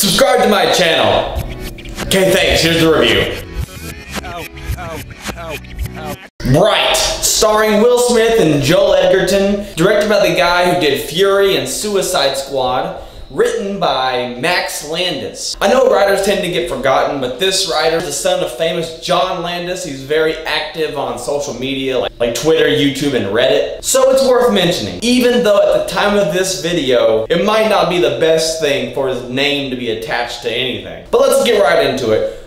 Subscribe to my channel. Okay, thanks. Here's the review. Bright, starring Will Smith and Joel Edgerton, directed by the guy who did Fury and Suicide Squad, written by Max Landis. I know writers tend to get forgotten, but this writer is the son of famous John Landis. He's very active on social media like Twitter, YouTube, and Reddit. So it's worth mentioning, even though at the time of this video, it might not be the best thing for his name to be attached to anything. But let's get right into it.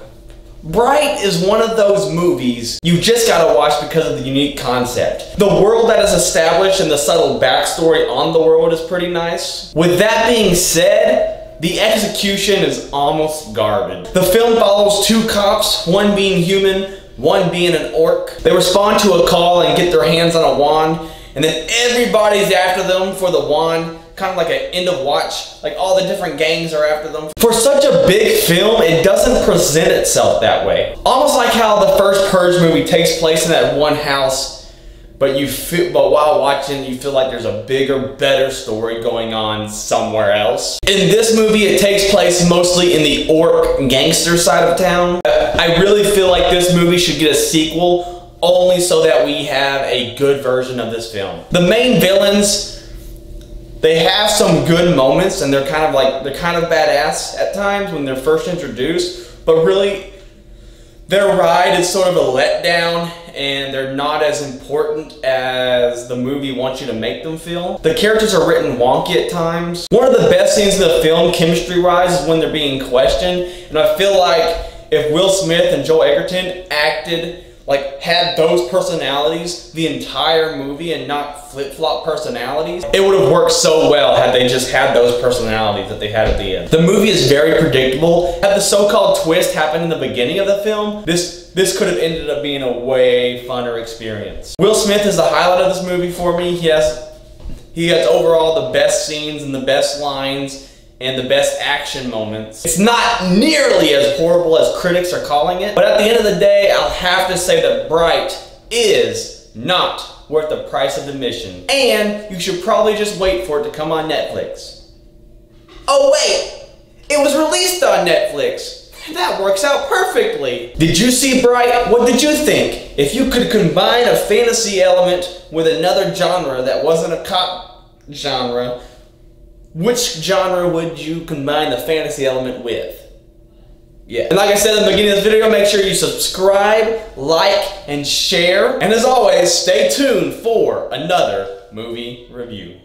Bright is one of those movies you just gotta watch because of the unique concept. The world that is established and the subtle backstory on the world is pretty nice. With that being said, the execution is almost garbage. The film follows two cops, one being human, one being an orc. They respond to a call and get their hands on a wand, and then everybody's after them for the wand. Kind of like an end of watch, like all the different gangs are after them. For such a big film, it doesn't present itself that way. Almost like how the first Purge movie takes place in that one house, but while watching, you feel like there's a bigger, better story going on somewhere else. In this movie, it takes place mostly in the orc gangster side of town. I really feel like this movie should get a sequel, only so that we have a good version of this film. The main villains, they have some good moments, and they're kind of badass at times when they're first introduced, but really their ride is sort of a letdown, and they're not as important as the movie wants you to make them feel. The characters are written wonky at times. One of the best scenes in the film, chemistry-wise, is when they're being questioned, and I feel like if Will Smith and Joel Edgerton had those personalities the entire movie and not flip-flop personalities, it would have worked so well had they just had those personalities that they had at the end. The movie is very predictable. Had the so-called twist happen in the beginning of the film, this could have ended up being a way funner experience. Will Smith is the highlight of this movie for me. He has overall the best scenes and the best lines and the best action moments. It's not nearly as horrible as critics are calling it, but at the end of the day, I'll have to say that Bright is not worth the price of admission, and you should probably just wait for it to come on Netflix. Oh wait, it was released on Netflix. That works out perfectly. Did you see Bright? What did you think? If you could combine a fantasy element with another genre that wasn't a cop genre, which genre would you combine the fantasy element with? Yeah. And like I said in the beginning of this video, make sure you subscribe, like, and share. And as always, stay tuned for another movie review.